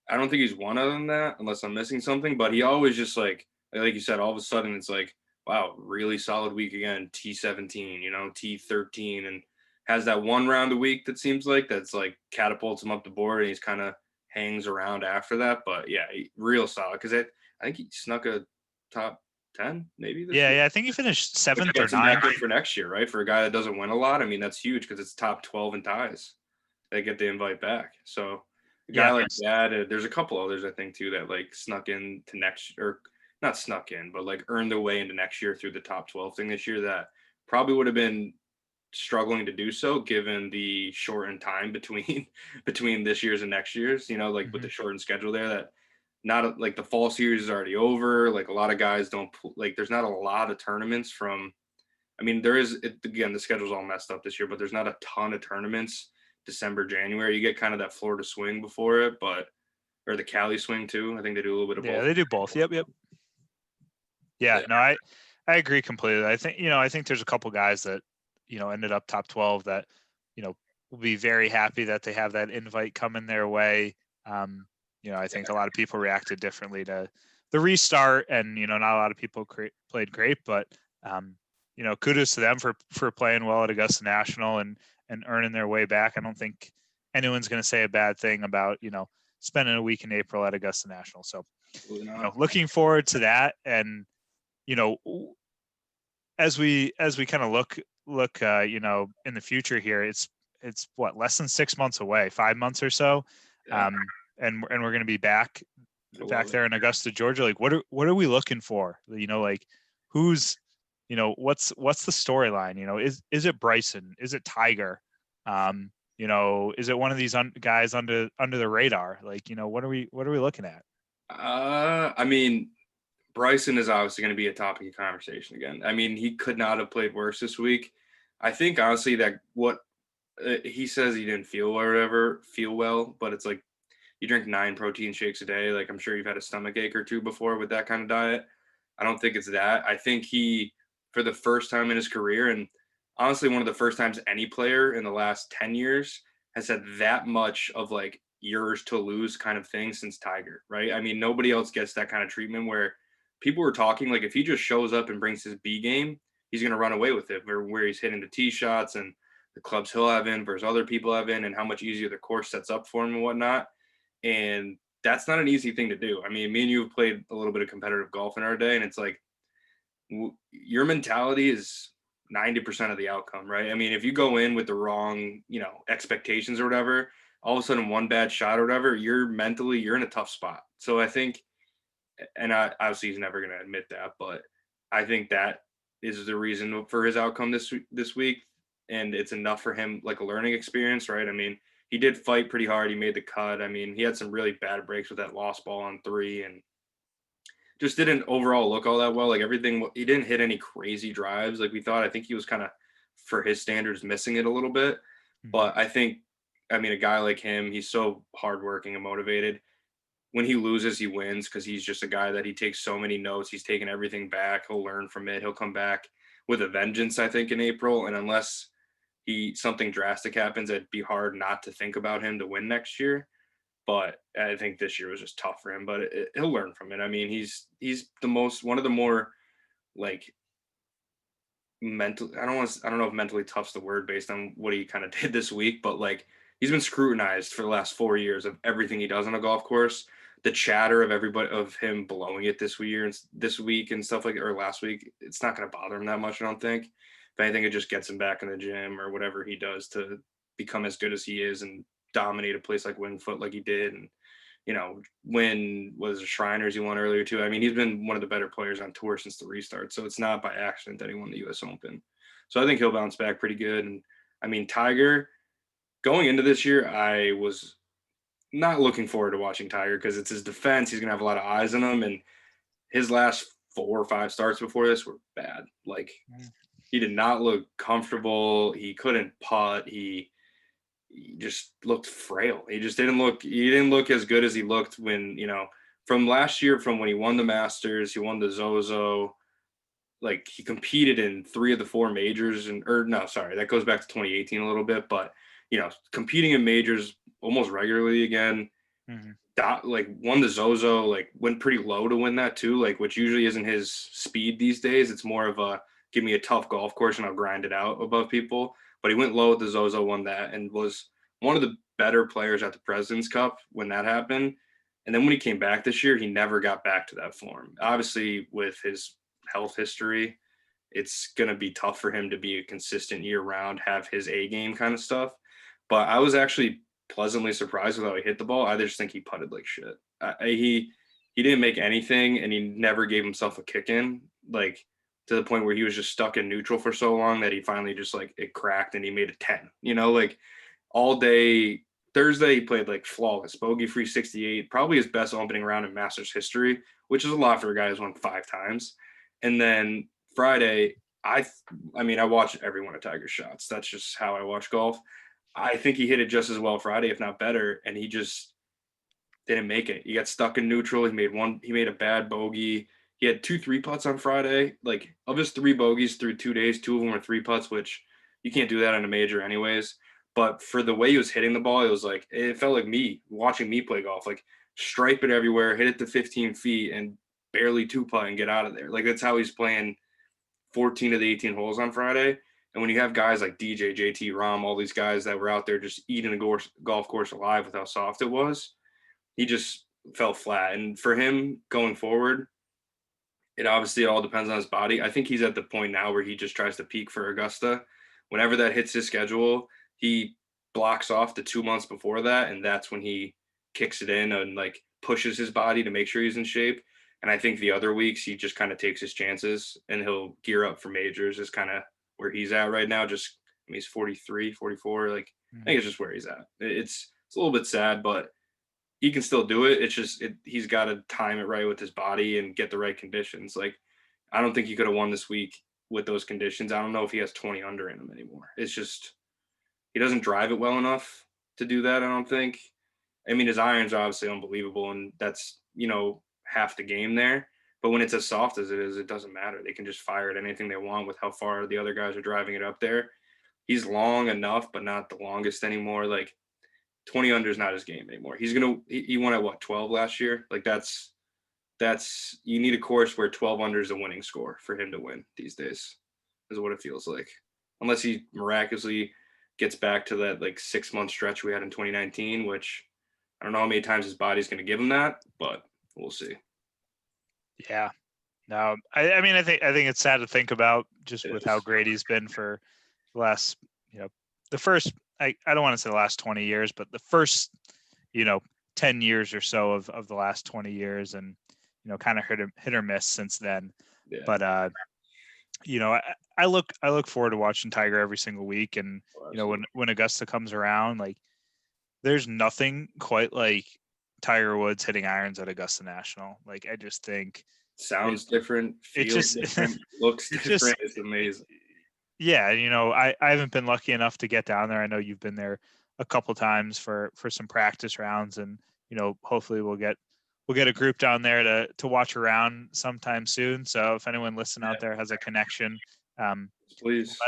I don't think he's won other than that, unless I'm missing something. But he always just like you said, all of a sudden it's like, wow, really solid week again. T17, T13, and has that one round a week that seems like that's like catapults him up the board, and he's kind of hangs around after that. But yeah, real solid because I think he snuck a top 10 maybe. Yeah, I think he finished 7th or 9th for next year, right? For a guy that doesn't win a lot, I mean that's huge because it's top 12 in ties. They get the invite back. So a guy like that, there's a couple others I think too that like snuck in to next, or not snuck in, but like earned their way into next year through the top 12 thing this year that probably would have been struggling to do so given the shortened time between this year's and next year's. With the shortened schedule there that. Not like the fall series is already over. Like a lot of guys don't like, there's not a lot of tournaments there is, again, the schedule's all messed up this year, but there's not a ton of tournaments December, January. You get kind of that Florida swing before it, or the Cali swing too. I think they do a little bit of both. Yeah, they do both. Yep. Yeah, no, I agree completely. I think, I think there's a couple guys that, ended up top 12 that, will be very happy that they have that invite coming their way. I think a lot of people reacted differently to the restart, and not a lot of people played great, but kudos to them for playing well at Augusta National and earning their way back. I don't think anyone's going to say a bad thing about spending a week in April at Augusta National. So looking forward to that, and as we kind of look in the future here, it's what, less than 6 months away, 5 months or so. Yeah. And we're going to be back there in Augusta, Georgia. Like, what are we looking for? Like, who's, what's the storyline? Is it Bryson? Is it Tiger? Is it one of these guys under the radar? Like, what are we looking at? I mean, Bryson is obviously going to be a topic of conversation again. I mean, he could not have played worse this week. I think honestly that what he says he didn't feel well, but it's like you drink 9 protein shakes a day. Like, I'm sure you've had a stomach ache or two before with that kind of diet. I don't think it's that. I think he, for the first time in his career, and honestly, one of the first times any player in the last 10 years has had that much of like yours to lose kind of thing since Tiger, right? I mean, nobody else gets that kind of treatment where people were talking like if he just shows up and brings his B game, he's going to run away with it, where he's hitting the tee shots and the clubs he'll have in versus other people have in, and how much easier the course sets up for him and whatnot. And that's not an easy thing to do. I mean, me and you have played a little bit of competitive golf in our day, and it's like your mentality is 90% of the outcome, right? I mean, if you go in with the wrong, expectations or whatever, all of a sudden one bad shot or whatever, you're in a tough spot. So I think, and obviously he's never going to admit that, but I think that is the reason for his outcome this week. And it's enough for him, like a learning experience, right? I mean, he did fight pretty hard. He made the cut. I mean, he had some really bad breaks with that lost ball on 3 and just didn't overall look all that well. Like everything, he didn't hit any crazy drives like we thought. I think he was kind of, for his standards, missing it a little bit. But I think, I mean, a guy like him, he's so hardworking and motivated. When he loses, he wins because he's just a guy that he takes so many notes. He's taking everything back. He'll learn from it. He'll come back with a vengeance, I think, in April. And unless something drastic happens, it'd be hard not to think about him to win next year. But I think this year was just tough for him. But he'll learn from it. I mean, he's one of the more like mental. I don't know if mentally tough's the word based on what he kind of did this week, but like he's been scrutinized for the last 4 years of everything he does on a golf course. The chatter of everybody of him blowing it this week and stuff like, or last week, it's not going to bother him that much. I don't think. If anything, it just gets him back in the gym or whatever he does to become as good as he is and dominate a place like Wingfoot like he did. And, win was Shriners he won earlier too. I mean, he's been one of the better players on tour since the restart. So it's not by accident that he won the US Open. So I think he'll bounce back pretty good. And I mean, Tiger, going into this year, I was not looking forward to watching Tiger because it's his defense. He's going to have a lot of eyes on him. And his last 4 or 5 starts before this were bad. Like, he did not look comfortable. He couldn't putt. He just looked frail. He didn't look as good as he looked when, from last year, from when he won the Masters, he won the Zozo. Like, he competed in 3 of the 4 majors that goes back to 2018 a little bit, but competing in majors almost regularly again. Like, won the Zozo, like went pretty low to win that too, like, which usually isn't his speed these days. It's more of a give me a tough golf course and I'll grind it out above people. But he went low at the Zozo, won that, and was one of the better players at the President's Cup when that happened. And then when he came back this year, he never got back to that form. Obviously, with his health history, it's going to be tough for him to be a consistent year-round, have his A game kind of stuff. But I was actually pleasantly surprised with how he hit the ball. I just think he putted like shit. He didn't make anything, and he never gave himself a kick in, like to the point where he was just stuck in neutral for so long that he finally just like it cracked and he made a 10. Like all day Thursday he played like flawless, bogey-free 68, probably his best opening round in Masters history, which is a lot for a guy who's won 5 times. And then Friday, I watch every one of Tiger's shots. That's just how I watch golf. I think he hit it just as well Friday, if not better, and he just didn't make it. He got stuck in neutral. He made a bad bogey. He had 2 3-putts on Friday. Like, of his 3 bogeys through 2 days, 2 of them were 3 putts, which you can't do that in a major anyways. But for the way he was hitting the ball, it felt like me watching me play golf, like stripe it everywhere, hit it to 15 feet, and barely two putt and get out of there. Like that's how he's playing 14 of the 18 holes on Friday. And when you have guys like DJ, JT, Rom, all these guys that were out there just eating a golf course alive with how soft it was, he just fell flat. And for him going forward, it obviously all depends on his body. I think he's at the point now where he just tries to peak for Augusta. Whenever that hits his schedule, he blocks off the 2 months before that, and that's when he kicks it in and like pushes his body to make sure he's in shape. And I think the other weeks he just kind of takes his chances and he'll gear up for majors is kind of where he's at right now. Just, I mean, he's 43, 44. Like, I think it's just where he's at. It's a little bit sad, but he can still do it. It's just, he's got to time it right with his body and get the right conditions. Like, I don't think he could have won this week with those conditions. I don't know if he has 20 under in him anymore. It's just, he doesn't drive it well enough to do that, I don't think. I mean, his irons are obviously unbelievable, and that's, half the game there. But when it's as soft as it is, it doesn't matter. They can just fire at anything they want with how far the other guys are driving it up there. He's long enough, but not the longest anymore. Like 20 under is not his game anymore. He won at what, 12 last year? Like that's you need a course where 12 under is a winning score for him to win these days, is what it feels like. Unless he miraculously gets back to that like 6-month stretch we had in 2019, which I don't know how many times his body's going to give him that, but we'll see. Yeah. No, I mean, I think it's sad to think about just with how great he's been for the last, the first, I don't want to say the last 20 years, but the first, 10 years or so of the last 20 years, and, kind of hit or miss since then. Yeah. But, I look forward to watching Tiger every single week. And, when Augusta comes around, like there's nothing quite like Tiger Woods hitting irons at Augusta National. Like, I just think sounds different, feels different, looks different. It's amazing. Yeah. I haven't been lucky enough to get down there. I know you've been there a couple times for some practice rounds, and, hopefully we'll get a group down there to watch around sometime soon. So if anyone listening out there has a connection, please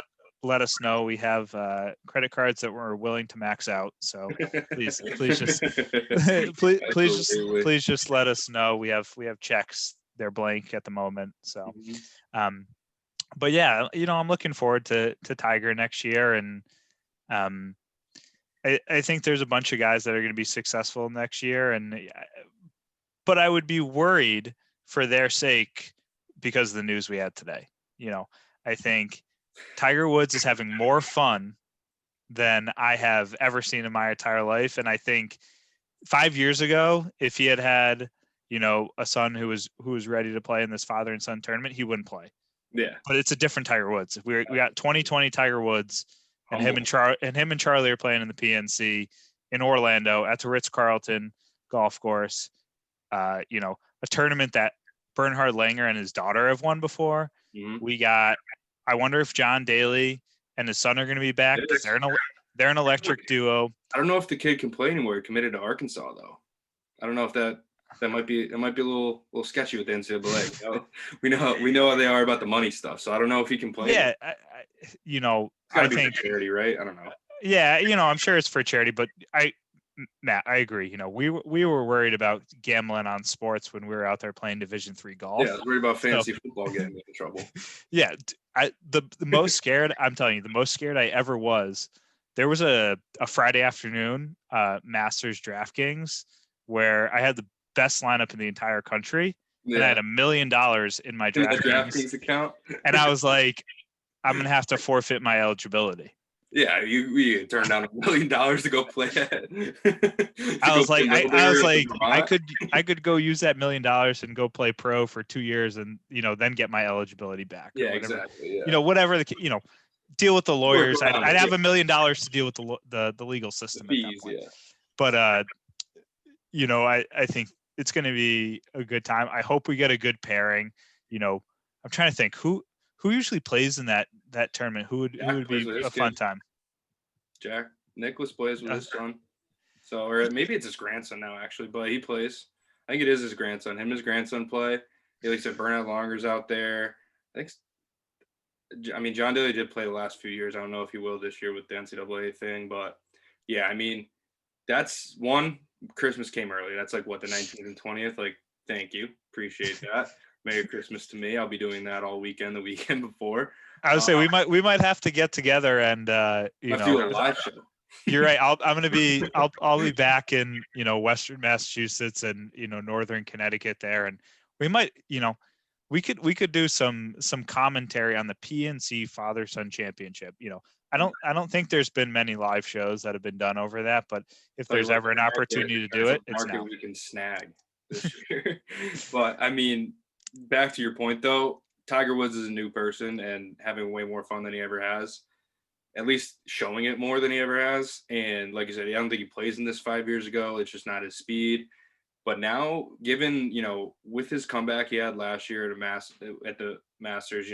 let us know. We have credit cards that we're willing to max out. So please just please just let us know. We have checks. They're blank at the moment. So, but yeah, I'm looking forward to Tiger next year. And I think there's a bunch of guys that are going to be successful next year. But I would be worried for their sake because of the news we had today. I think Tiger Woods is having more fun than I have ever seen in my entire life. And I think 5 years ago, if he had, a son who was ready to play in this father and son tournament, he wouldn't play. Yeah. But it's a different Tiger Woods. We got 2020 Tiger Woods, and him and Charlie are playing in the PNC in Orlando at the Ritz-Carlton golf course. A tournament that Bernhard Langer and his daughter have won before. Mm-hmm. I wonder if John Daly and his son are going to be back, because they're an electric duo. I don't know if the kid can play anymore. He committed to Arkansas, though. I don't know if that might be a little sketchy with the NCAA. We know how they are about the money stuff. So I don't know if he can play. Yeah, I think charity, right? I don't know. Yeah, I'm sure it's for charity, but Matt, I agree. We were worried about gambling on sports when we were out there playing Division III golf. Yeah, I was worried about fantasy football getting me in trouble. Yeah, the most scared, I'm telling you, the most scared I ever was. There was a Friday afternoon Masters DraftKings where I had the best lineup in the entire country, and I had $1 million in my DraftKings account, and I was like, I'm gonna have to forfeit my eligibility. Yeah, you turned down $1 million to go play it. I was like, I could go use that $1 million and go play pro for 2 years, and then get my eligibility back. Yeah, exactly. Yeah. Whatever deal with the lawyers. I'd have $1 million to deal with the legal system at that point. Yeah. But I think it's going to be a good time. I hope we get a good pairing. I'm trying to think who usually plays in that tournament. Who would be a fun time? Jack Nicklaus plays with his son. So, or maybe it's his grandson now, actually, but he plays. I think it is his grandson. Him and his grandson play. Like I said, Bernard Longer's out there. I think I mean, John Daly did play the last few years. I don't know if he will this year with the NCAA thing, but yeah, I mean, that's one. Christmas came early. That's like what, the 19th and 20th. Like, thank you, appreciate that. Merry Christmas to me. I'll be doing that all weekend, the weekend before. I would say we might have to get together and Let's do a live show. You're right. I'll be back in, Western Massachusetts and, Northern Connecticut there. And we might, we could do some commentary on the PNC Father Son Championship. I don't think there's been many live shows that have been done over that, but if there's ever an opportunity to do it, it's now. We can snag this year. But I mean, back to your point though, Tiger Woods is a new person and having way more fun than he ever has. At least showing it more than he ever has. And like I said, I don't think he plays in this 5 years ago. It's just not his speed. But now, given, with his comeback he had last year at the Masters,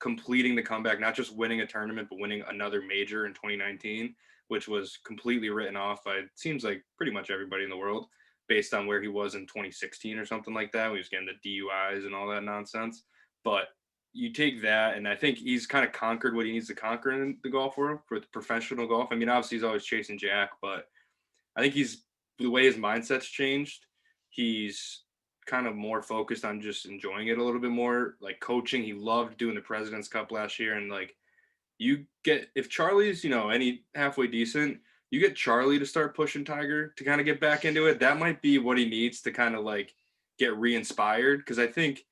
completing the comeback, not just winning a tournament, but winning another major in 2019, which was completely written off by, it seems like, pretty much everybody in the world based on where he was in 2016 or something like that. He was getting the DUIs and all that nonsense. But you take that, and I think he's kind of conquered what he needs to conquer in the golf world for professional golf. I mean, obviously he's always chasing Jack, but I think the way his mindset's changed, he's kind of more focused on just enjoying it a little bit more. Like coaching, he loved doing the President's Cup last year, and like if Charlie's, any halfway decent, you get Charlie to start pushing Tiger to kind of get back into it. That might be what he needs to kind of like get re-inspired, because I think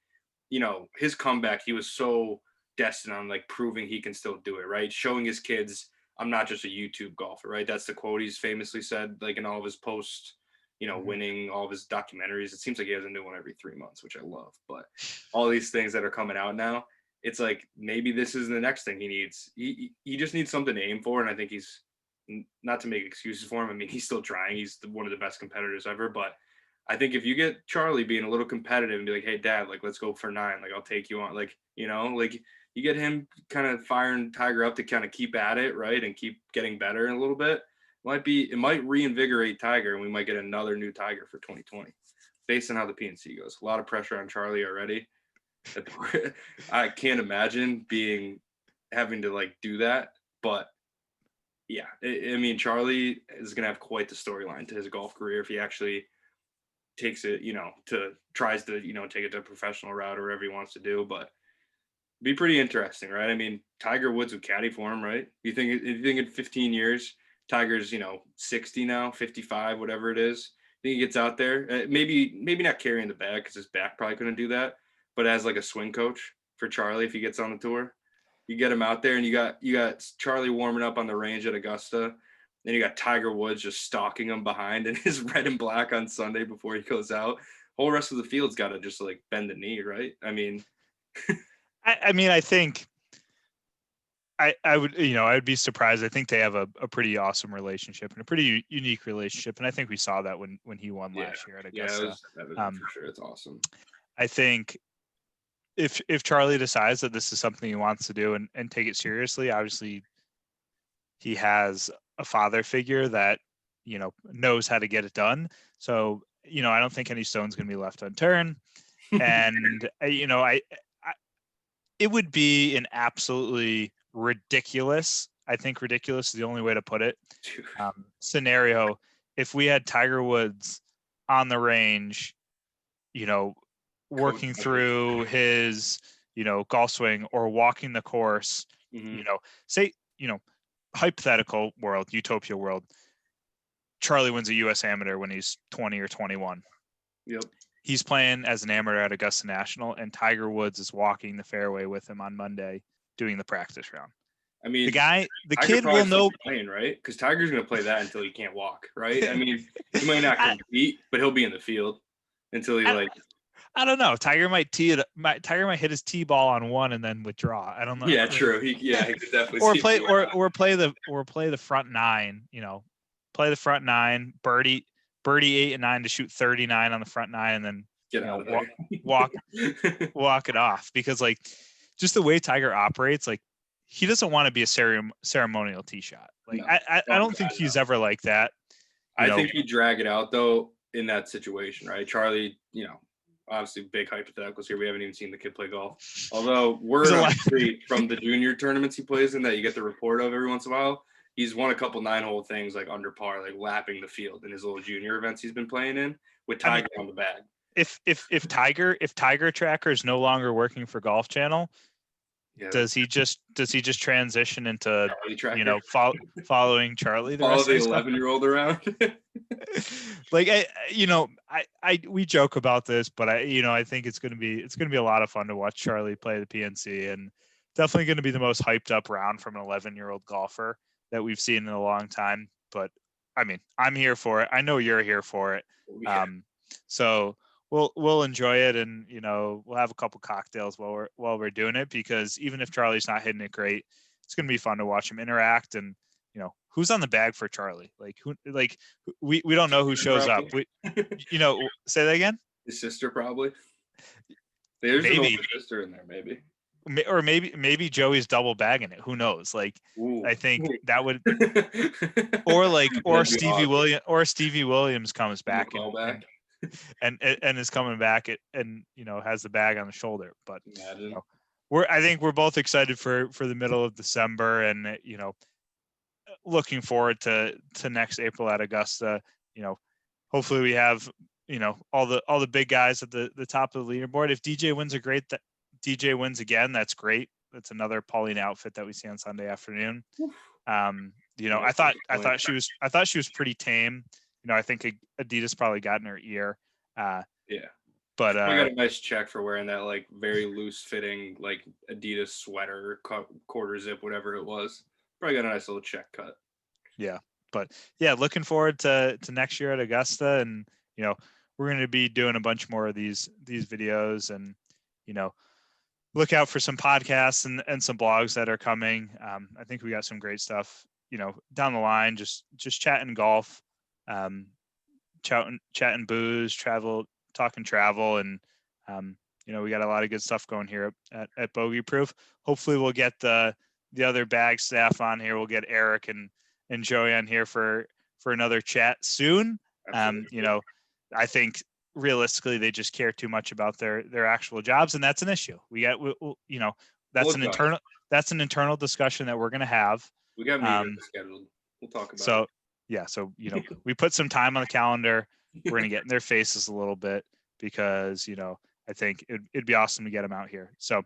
his comeback, he was so destined on like proving he can still do it, right? Showing his kids, I'm not just a YouTube golfer, right? That's the quote he's famously said, like in all of his posts, winning all of his documentaries. It seems like he has a new one every 3 months, which I love. But all these things that are coming out now, it's like maybe this is the next thing he needs. He just needs something to aim for, and I think he's, not to make excuses for him, I mean, he's still trying. He's one of the best competitors ever, but I think if you get Charlie being a little competitive and be like, hey, Dad, like, let's go for 9. Like, I'll take you on. Like, like you get him kind of firing Tiger up to kind of keep at it, right? And keep getting better a little bit. It might reinvigorate Tiger, and we might get another new Tiger for 2020 based on how the PNC goes. A lot of pressure on Charlie already. I can't imagine having to like do that. But yeah, I mean, Charlie is going to have quite the storyline to his golf career if he actually takes it, tries to, take it to a professional route or whatever he wants to do. But be pretty interesting, right? I mean, Tiger Woods would caddy for him, right? You think in 15 years, Tiger's, 60 now, 55, whatever it is. Think he gets out there, maybe not carrying the bag because his back probably couldn't do that, but as like a swing coach for Charlie if he gets on the tour. You get him out there, and you got Charlie warming up on the range at Augusta. Then you got Tiger Woods just stalking him behind in his red and black on Sunday before he goes out. Whole rest of the field's got to just like bend the knee, right? I mean, I think I would, I would be surprised. I think they have a pretty awesome relationship and a pretty unique relationship. And I think we saw that when he won last year at Augusta. That was for sure. It's awesome. I think if Charlie decides that this is something he wants to do and take it seriously, obviously he has a father figure that, knows how to get it done. So, I don't think any stone's going to be left unturned. And, it would be an absolutely ridiculous, I think ridiculous is the only way to put it, scenario if we had Tiger Woods on the range, working through his, golf swing or walking the course, say, hypothetical world, utopia world, Charlie wins a US amateur when he's 20 or 21. Yep. He's playing as an amateur at Augusta National, and Tiger Woods is walking the fairway with him on Monday doing the practice round. I mean, the kid will know playing, right? Because Tiger's going to play that until he can't walk, right? I mean, he might not compete, but he'll be in the field until he I don't know. Tiger might hit his tee ball on one and then withdraw. I don't know. Yeah, true. He could definitely play the front 9. Play the front 9, birdie 8 and 9 to shoot 39 on the front 9, and then get out of there. walk it off, because like just the way Tiger operates, like he doesn't want to be a ceremonial tee shot. Like no, I don't think he's ever like that. I think he'd drag it out though in that situation, right? Charlie, obviously big hypotheticals here. We haven't even seen the kid play golf. Although He's word on the alive. street from the junior tournaments he plays in that you get the report of every once in a while, he's won a couple 9-hole things like under par, like lapping the field in his little junior events he's been playing in with Tiger on the bag. If Tiger Tracker is no longer working for Golf Channel, does he just transition into following Charlie the Follow rest the of his 11-year-old around? Like we joke about this, but I think it's gonna be a lot of fun to watch Charlie play the PNC, and definitely going to be the most hyped up round from an 11-year-old golfer that we've seen in a long time. But I mean, I'm here for it. I know you're here for it. Yeah. So we'll enjoy it, and we'll have a couple cocktails while we're doing it, because even if Charlie's not hitting it great, it's going to be fun to watch him interact. And who's on the bag for Charlie? We don't know who shows up. Say that again. His sister, probably. There's an older sister in there, maybe. Or maybe Joey's double bagging it. Who knows? Ooh. I think that would, or Stevie Williams comes back and is coming back and has the bag on the shoulder. But I think we're both excited for the middle of December, and looking forward to next April at Augusta. Hopefully we have all the big guys at the top of the leaderboard. If DJ wins again, that's great. That's another Pauline outfit that we see on Sunday afternoon. I thought she was pretty tame. I think Adidas probably got in her ear. But I got a nice check for wearing that very loose fitting Adidas sweater, quarter zip, whatever it was. Probably got a nice little check cut. Yeah, but looking forward to next year at Augusta, and we're going to be doing a bunch more of these videos, and look out for some podcasts and some blogs that are coming. I think we got some great stuff, down the line, just chatting golf, chatting booze, talking travel. And, we got a lot of good stuff going here at BogeyProof. Hopefully we'll get the other bag staff on here. We'll get Eric and Joey on here for another chat soon. I think realistically they just care too much about their actual jobs, and that's an issue. That's an internal discussion that we're going to have. We got meetings scheduled. We'll talk about it. So we put some time on the calendar. We're going to get in their faces a little bit, because I think it'd be awesome to get them out here. So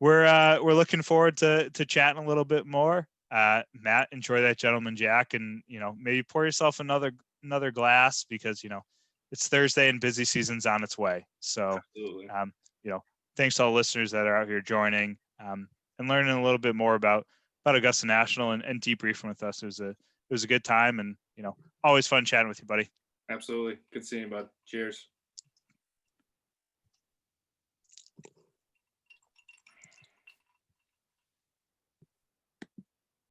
we're looking forward to chatting a little bit more. Matt, enjoy that Gentleman Jack, and maybe pour yourself another glass, because it's Thursday and busy season's on its way. So, thanks to all the listeners that are out here joining, and learning a little bit more about Augusta National and debriefing with us. It was a good time, and always fun chatting with you, buddy. Absolutely. Good seeing you, bud. Cheers.